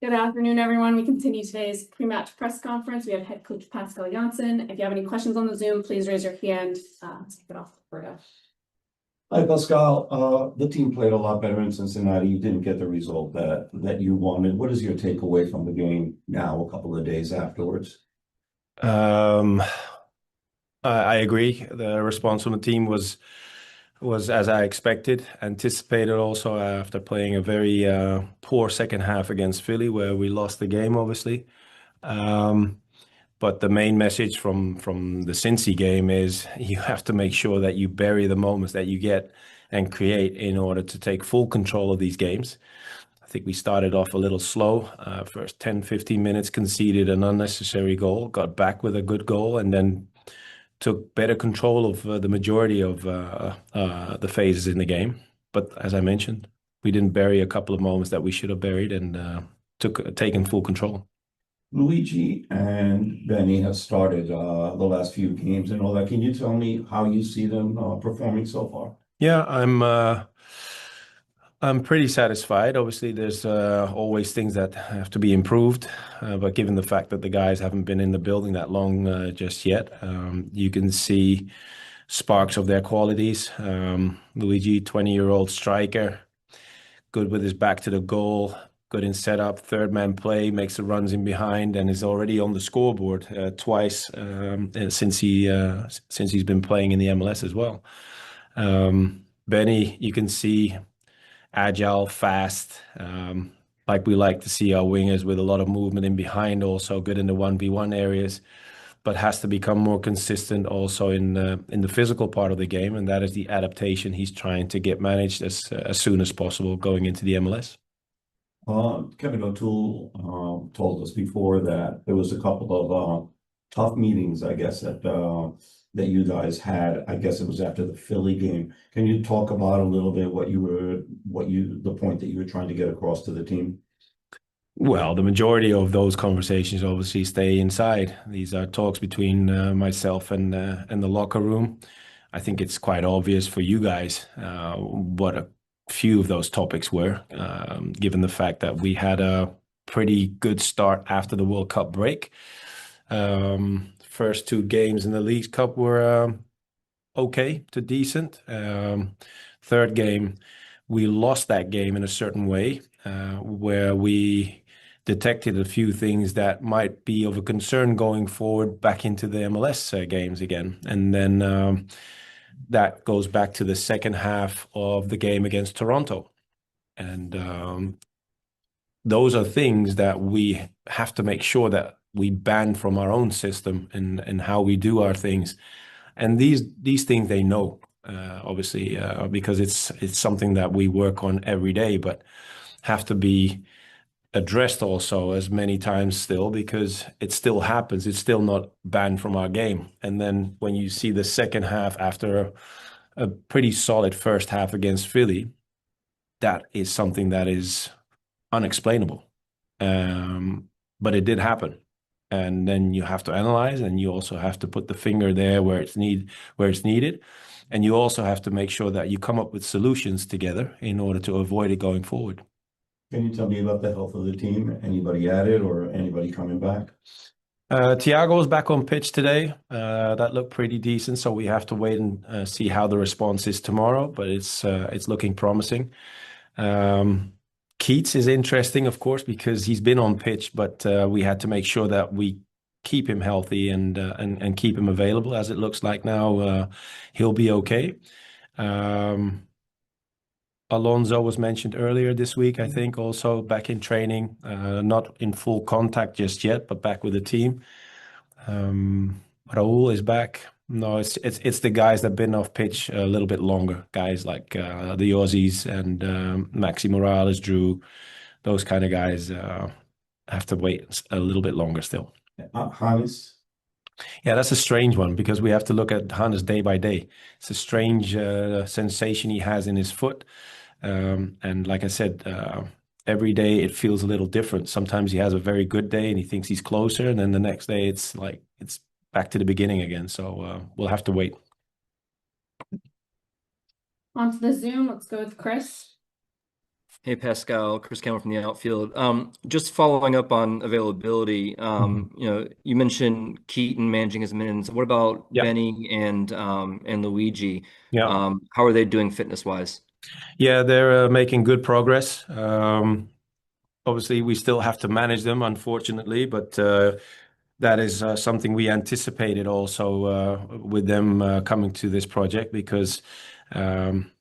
Good afternoon, everyone. We continue today's pre-match press conference. We have head coach Pascal Jansen. If you have any questions on the Zoom, please raise your hand. Let's kick it off. Hi, Pascal. The team played a lot better in Cincinnati. You didn't get the result that you wanted. What is your takeaway from the game now, a couple of days afterwards? I agree. The response from the team was as I expected, anticipated also after playing a very poor second half against Philly, where we lost the game, obviously. But the main message from the Cincy game is you have to make sure that you bury the moments that you get and create in order to take full control of these games. I think we started off a little slow. First 10, 15 minutes, conceded an unnecessary goal, got back with a good goal, and then took better control of the majority of the phases in the game. But as I mentioned, we didn't bury a couple of moments that we should have buried and taken full control. Luigi and Benny have started the last few games and all that. Can you tell me how you see them performing so far? Yeah, I'm pretty satisfied. Obviously, there's always things that have to be improved, but given the fact that the guys haven't been in the building that long just yet, you can see sparks of their qualities. Luigi, 20-year-old striker, good with his back to the goal, good in setup, third man play, makes the runs in behind, and is already on the scoreboard twice since he's been playing in the MLS as well. Benny, you can see agile, fast, like we like to see our wingers with a lot of movement in behind, also good in the 1v1 areas, but has to become more consistent also in the physical part of the game, and that is the adaptation he's trying to get managed as soon as possible going into the MLS. Kevin O'Toole told us before that there was a couple of tough meetings, I guess, that you guys had. I guess it was after the Philly game. Can you talk about a little bit the point that you were trying to get across to the team? Well, the majority of those conversations obviously stay inside. These are talks between myself and the locker room. I think it's quite obvious for you guys what a few of those topics were, given the fact that we had a pretty good start after the World Cup break. First two games in the League Cup were okay to decent. Third game, we lost that game in a certain way, where we detected a few things that might be of a concern going forward back into the MLS games again. And then that goes back to the second half of the game against Toronto. And those are things that we have to make sure that we ban from our own system and how we do our things. And these things they know, obviously, because it's something that we work on every day, but have to be addressed also as many times still, because it still happens. It's still not banned from our game. And then when you see the second half after a pretty solid first half against Philly, that is something that is unexplainable. But it did happen. And then you have to analyze, and you also have to put the finger there where it's needed. And you also have to make sure that you come up with solutions together in order to avoid it going forward. Can you tell me about the health of the team? Anybody added or anybody coming back? Thiago was back on pitch today. That looked pretty decent, so we have to wait and see how the response is tomorrow, but it's looking promising. Keats is interesting, of course, because he's been on pitch, but we had to make sure that we keep him healthy and keep him available. As it looks like now, he'll be okay. Alonso was mentioned earlier this week, I think, also back in training, not in full contact just yet, but back with the team. Raul is back. No, it's the guys that have been off pitch a little bit longer. Guys like the Aussies and Maxi Morales, Drew, those kind of guys have to wait a little bit longer still. Hannes? Yeah, that's a strange one because we have to look at Hannes day by day. It's a strange sensation he has in his foot. And like I said, every day it feels a little different. Sometimes he has a very good day and he thinks he's closer. And then the next day it's like it's back to the beginning again. So we'll have to wait. On to the Zoom. Let's go with Chris. Hey Pascal, Chris Campbell from the outfield. Just following up on availability. You mentioned Keaton managing his minutes. What about Yeah. Benny and Luigi? Yeah. How are they doing fitness wise? Yeah, they're making good progress. Obviously, we still have to manage them, unfortunately, but that is something we anticipated also with them coming to this project because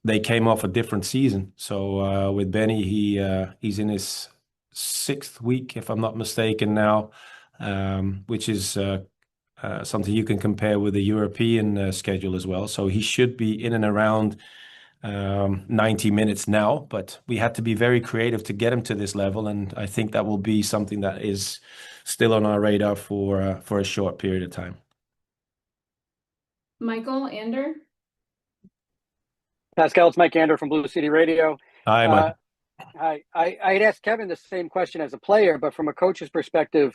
they came off a different season. So with Benny, he's in his 6th week, if I'm not mistaken now, which is something you can compare with the European schedule as well. So he should be in and around 90 minutes now, but we had to be very creative to get him to this level, and I think that will be something that is still on our radar for a short period of time. Michael, Ander? Pascal, it's Mike Ander from Blue City Radio. Hi, Mike. Hi. I'd asked Kevin the same question as a player, but from a coach's perspective,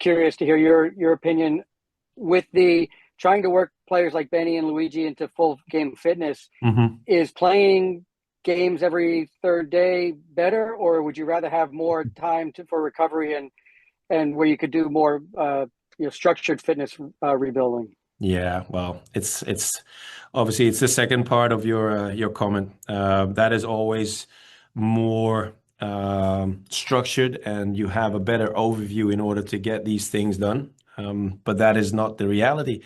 curious to hear your opinion with the trying to work players like Benny and Luigi into full game fitness. Is playing games every third day better, or would you rather have more time for recovery and where you could do more structured fitness rebuilding? Yeah, well, it's obviously it's the second part of your comment. That is always more structured, and you have a better overview in order to get these things done. But that is not the reality.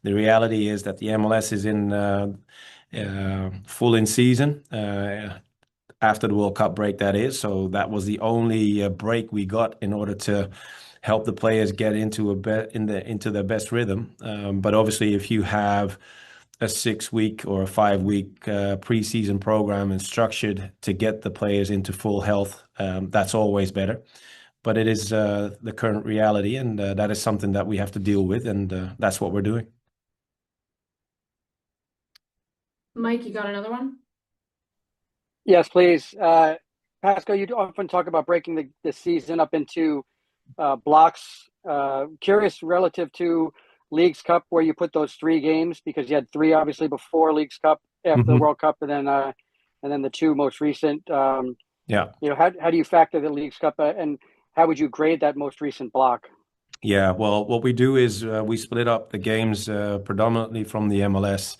The reality is that the MLS is in full in season after the World Cup break, that is. So that was the only break we got in order to help the players get into their best rhythm. But obviously, if you have a 6-week or a 5-week preseason program and structured to get the players into full health, that's always better. But it is the current reality, and that is something that we have to deal with, and that's what we're doing. Mike, you got another one? Yes, please. Pascal, you often talk about breaking the season up into blocks. Curious relative to Leagues Cup, where you put those 3 games, because you had 3 obviously before Leagues Cup, after the World Cup, and then the 2 most recent. Yeah. How do you factor the Leagues Cup, and how would you grade that most recent block? Yeah, well, what we do is we split up the games predominantly from the MLS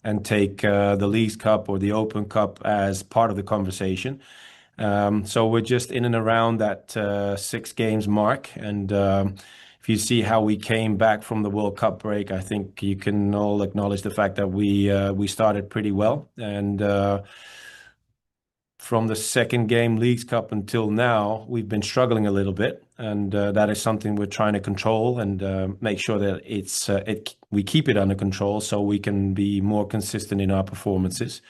and take the Leagues Cup or the Open Cup as part of the conversation. So we're just in and around that 6 games mark. And if you see how we came back from the World Cup break, I think you can all acknowledge the fact that we started pretty well. And from the 2nd game Leagues Cup until now, we've been struggling a little bit, and that is something we're trying to control and make sure that we keep it under control so we can be more consistent in our performances.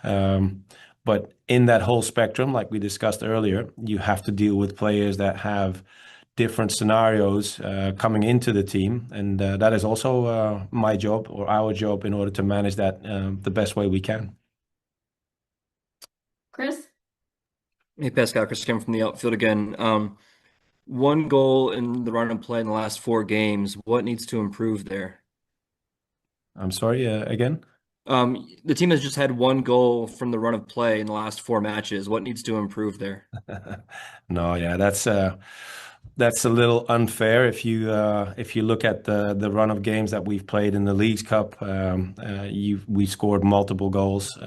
But in that whole spectrum, like we discussed earlier, you have to deal with players that have different scenarios coming into the team, and that is also my job or our job in order to manage that the best way we can. Chris? Hey Pascal, Chris Campbell from the outfield again. 1 goal in the run and play in the last 4 games. What needs to improve there? I'm sorry, again? The team has just had 1 goal from the run of play in the last 4 matches. What needs to improve there? No, yeah, that's a little unfair. If you look at the run of games that we've played in the Leagues Cup, we scored multiple goals.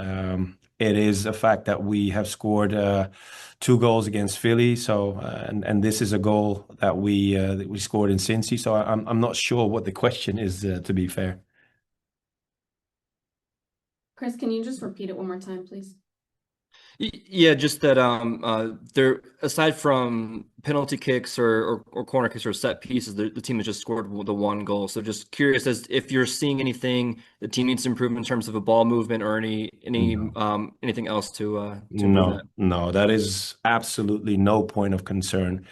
It is a fact that we have scored 2 goals against Philly. So and this is a goal that we scored in Cincy. So I'm not sure what the question is, to be fair. Chris, can you just repeat it one more time, please? Yeah, just that there, aside from penalty kicks or corner kicks or set pieces, the team has just scored the 1 goal. So just curious as if you're seeing anything the team needs to improve in terms of a ball movement or anything else to improve that. No, that is absolutely no point of concern.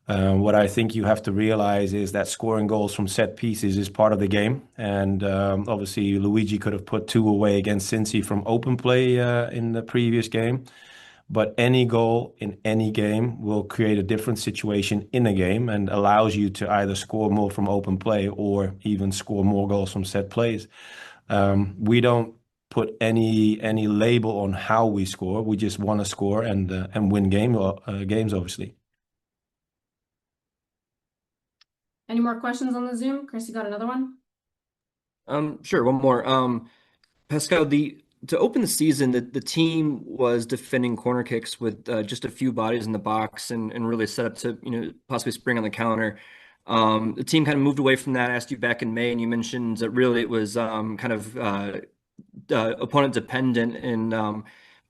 What I think you have to realize is that scoring goals from set pieces is part of the game. And obviously, Luigi could have put 2 away against Cincy from open play in the previous game. But any goal in any game will create a different situation in a game and allows you to either score more from open play or even score more goals from set plays. We don't put any label on how we score. We just want to score and win games, obviously. Any more questions on the Zoom? Chris, you got another one? Sure, one more. Pascal, to open the season, the team was defending corner kicks with just a few bodies in the box and really set up to possibly spring on the counter. The team kind of moved away from that. I asked you back in May, and you mentioned that really it was kind of opponent dependent.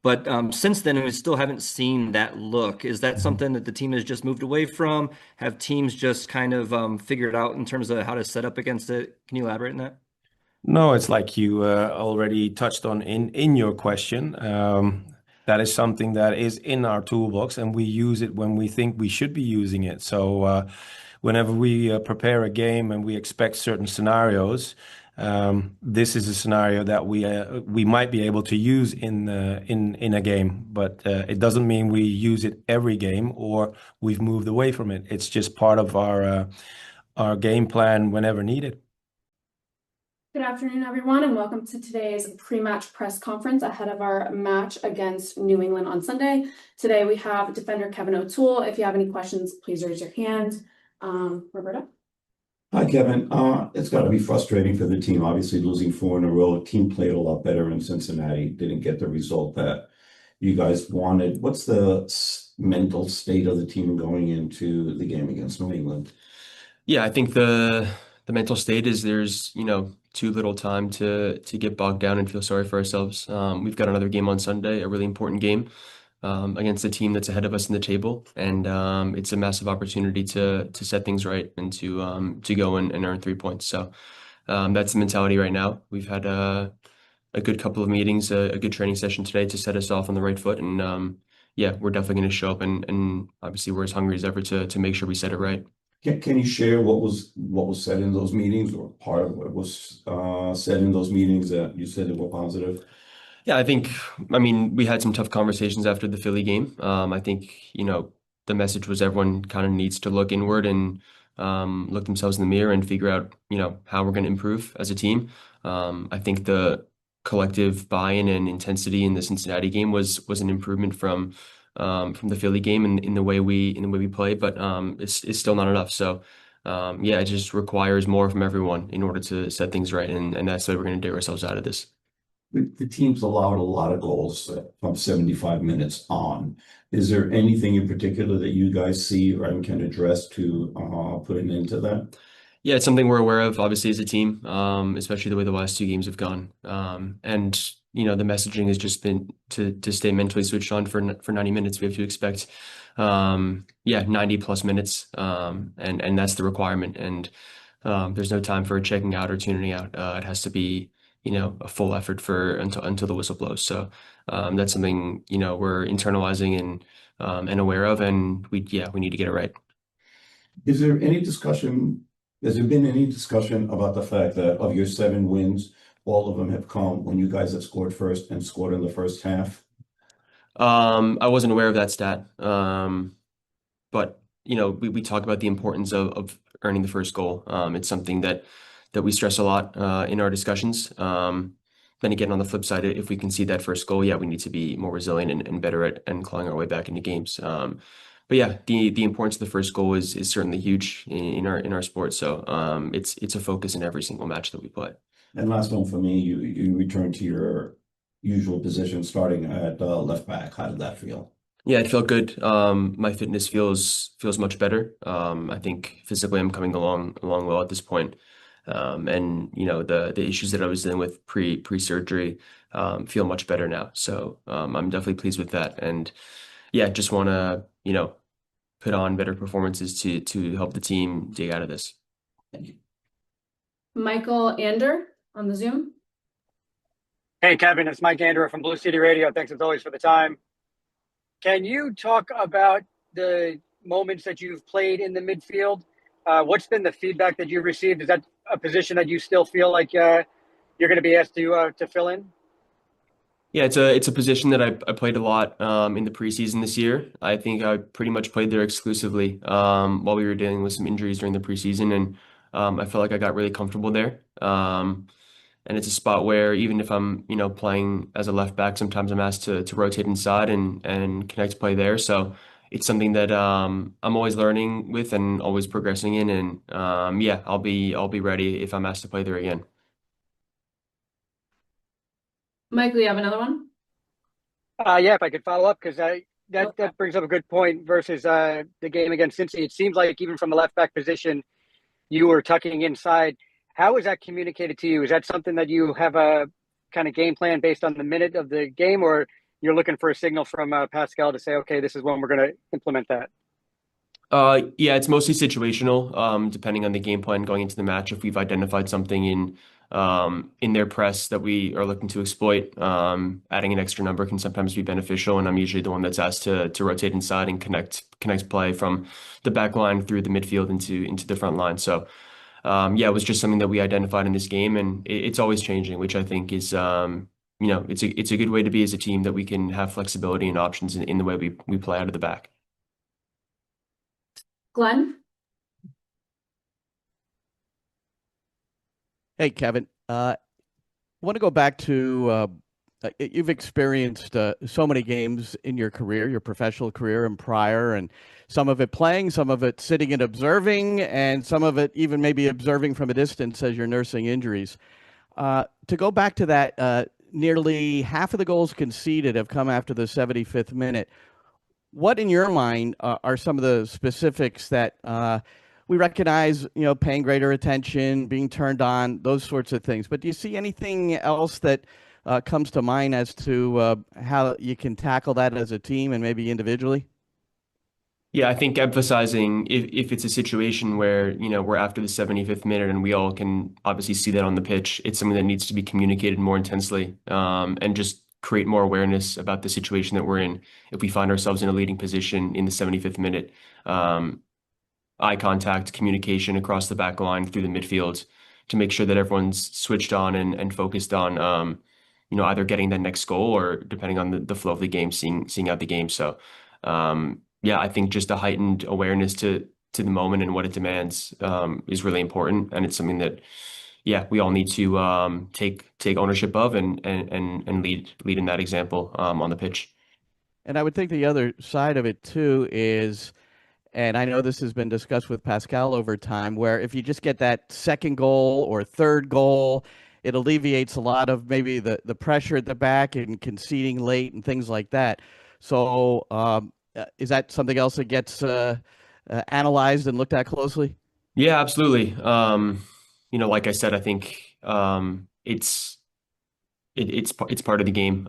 But since then, we still haven't seen that look. Is that something that the team has just moved away from? Have teams just kind of figured out in terms of how to set up against it? Can you elaborate on that? No, it's like you already touched on in your question. That is something that is in our toolbox, and we use it when we think we should be using it. So whenever we prepare a game and we expect certain scenarios, this is a scenario that we might be able to use in a game, but it doesn't mean we use it every game or we've moved away from it. It's just part of our game plan whenever needed. Good afternoon, everyone, and welcome to today's pre-match press conference ahead of our match against New England on Sunday. Today we have defender Kevin O'Toole. If you have any questions, please raise your hand. Roberto? Hi, Kevin. It's got to be frustrating for the team. Obviously, losing 4 in a row. Team played a lot better in Cincinnati. Didn't get the result that you guys wanted. What's the mental state of the team going into the game against New England? Yeah, I think the mental state is there's too little time to get bogged down and feel sorry for ourselves. We've got another game on Sunday, a really important game against a team that's ahead of us in the table, and it's a massive opportunity to set things right and to go and earn 3 points. So that's the mentality right now. We've had a good couple of meetings, a good training session today to set us off on the right foot, and yeah, we're definitely going to show up and obviously we're as hungry as ever to make sure we set it right. Can you share what was said in those meetings, or part of what was said in those meetings that you said were positive? Yeah, I mean, we had some tough conversations after the Philly game. I think, the message was everyone kind of needs to look inward and look themselves in the mirror and figure out, how we're going to improve as a team. I think the collective buy-in and intensity in the Cincinnati game was an improvement from the Philly game and in the way we play, but it's still not enough. So yeah, it just requires more from everyone in order to set things right, and that's the way we're going to dig ourselves out of this. The team's allowed a lot of goals from 75 minutes on. Is there anything in particular that you guys see or can address to put an end to that? Yeah, it's something we're aware of, obviously, as a team, especially the way the last 2 games have gone. And the messaging has just been to stay mentally switched on for 90 minutes. We have to expect 90 plus minutes, and that's the requirement. And there's no time for checking out or tuning out. It has to be a full effort until the whistle blows. So that's something we're internalizing and aware of, and we need to get it right. Is there any discussion? Has there been any discussion about the fact that of your 7 wins, all of them have come when you guys have scored first and scored in the first half? I wasn't aware of that stat, but we talk about the importance of earning the first goal. It's something that we stress a lot in our discussions. Then again, on the flip side, if we can see that first goal, we need to be more resilient and better at clawing our way back into games. But yeah, the importance of the first goal is certainly huge in our sport. So it's a focus in every single match that we play. And last one for me, you return to your usual position, starting at left back. How did that feel? Yeah, it felt good. My fitness feels much better. I think physically I'm coming along well at this point. And the issues that I was dealing with pre-surgery feel much better now. So I'm definitely pleased with that. And yeah, just want to put on better performances to help the team dig out of this. Thank you. Michael Ander on the Zoom. Hey, Kevin, it's Mike Andrew from Blue City Radio. Thanks as always for the time. Can you talk about the moments that you've played in the midfield? What's been the feedback that you've received? Is that a position that you still feel like you're going to be asked to fill in? Yeah, it's a position that I played a lot in the preseason this year. I think I pretty much played there exclusively while we were dealing with some injuries during the preseason, and I felt like I got really comfortable there. And it's a spot where even if I'm, playing as a left back, sometimes I'm asked to rotate inside and connect play there. So it's something that I'm always learning with and always progressing in. And yeah, I'll be ready if I'm asked to play there again. Michael, you have another one? Yeah, if I could follow up, because that brings up a good point versus the game against Cincy. It seems like even from the left back position, you were tucking inside. How is that communicated to you? Is that something that you have a kind of game plan based on the minute of the game, or you're looking for a signal from Pascal to say, okay, this is when we're going to implement that? Yeah, it's mostly situational, depending on the game plan going into the match. If we've identified something in their press that we are looking to exploit, adding an extra number can sometimes be beneficial, and I'm usually the one that's asked to rotate inside and connect play from the back line through the midfield into the front line. So yeah, it was just something that we identified in this game, and it's always changing, which I think is it's a good way to be as a team, that we can have flexibility and options in the way we play out of the back. Glenn? Hey, Kevin. I want to go back to you've experienced so many games in your career, your professional career and prior, and some of it playing, some of it sitting and observing, and some of it even maybe observing from a distance as you're nursing injuries. To go back to that, nearly half of the goals conceded have come after the 75th minute. What, in your mind, are some of the specifics that we recognize, paying greater attention, being turned on, those sorts of things? But do you see anything else that comes to mind as to how you can tackle that as a team and maybe individually? Yeah, I think emphasizing if it's a situation where, we're after the 75th minute and we all can obviously see that on the pitch, it's something that needs to be communicated more intensely, and just create more awareness about the situation that we're in. If we find ourselves in a leading position in the 75th minute, eye contact, communication across the back line through the midfield to make sure that everyone's switched on and focused on, either getting that next goal or, depending on the flow of the game, seeing out the game. So, yeah, I think just a heightened awareness to the moment and what it demands is really important, and it's something that, yeah, we all need to take ownership of and lead in that example on the pitch. And I would think the other side of it too is, and I know this has been discussed with Pascal over time, where if you just get that second goal or third goal, it alleviates a lot of maybe the pressure at the back and conceding late and things like that. So is that something else that gets analyzed and looked at closely? Yeah, absolutely. Like I said, I think it's part of the game.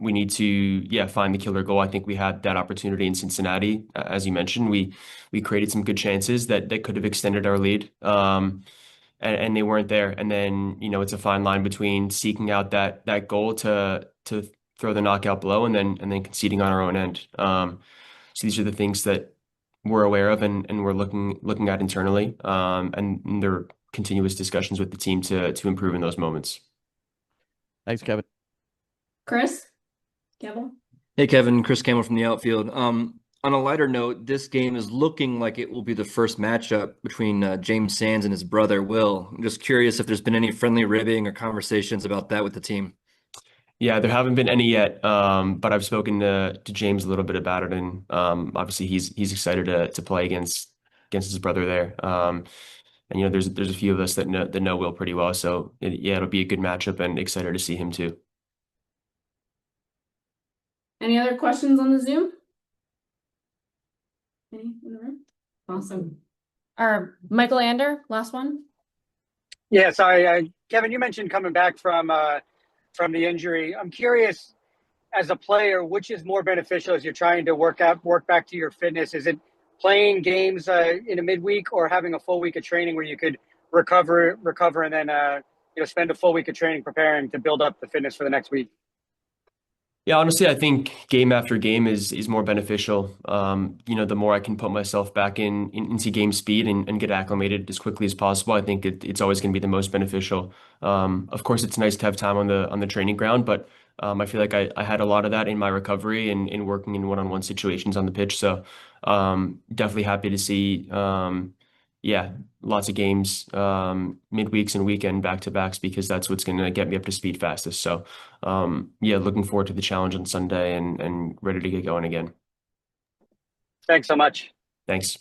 We need to, yeah, find the killer goal. I think we had that opportunity in Cincinnati, as you mentioned. We created some good chances that could have extended our lead, and they weren't there. And then, it's a fine line between seeking out that goal to throw the knockout blow and then conceding on our own end. So these are the things that we're aware of and we're looking at internally. And there are continuous discussions with the team to improve in those moments. Thanks, Kevin. Chris? Campbell? Hey, Kevin, Chris Campbell from the outfield. On a lighter note, this game is looking like it will be the first matchup between James Sands and his brother, Will. I'm just curious if there's been any friendly ribbing or conversations about that with the team. Yeah, there haven't been any yet, but I've spoken to James a little bit about it, and obviously he's excited to play against his brother there. And there's a few of us that know Will pretty well, so yeah, it'll be a good matchup, and excited to see him too. Any other questions on the Zoom? Any in the room? Awesome. Michael Ander, last one. Yeah, sorry, Kevin, you mentioned coming back from the injury. I'm curious, as a player, which is more beneficial as you're trying to work back to your fitness? Is it playing games in a midweek, or having a full week of training where you could recover and then spend a full week of training preparing to build up the fitness for the next week? Yeah, honestly, I think game after game is more beneficial. The more I can put myself back into game speed and get acclimated as quickly as possible, I think it's always going to be the most beneficial. Of course, it's nice to have time on the training ground, but I feel like I had a lot of that in my recovery and in working in one-on-one situations on the pitch. So definitely happy to see yeah, lots of games, midweeks and weekend back-to-backs, because that's what's going to get me up to speed fastest. So, yeah, looking forward to the challenge on Sunday and ready to get going again. Thanks so much. Thanks.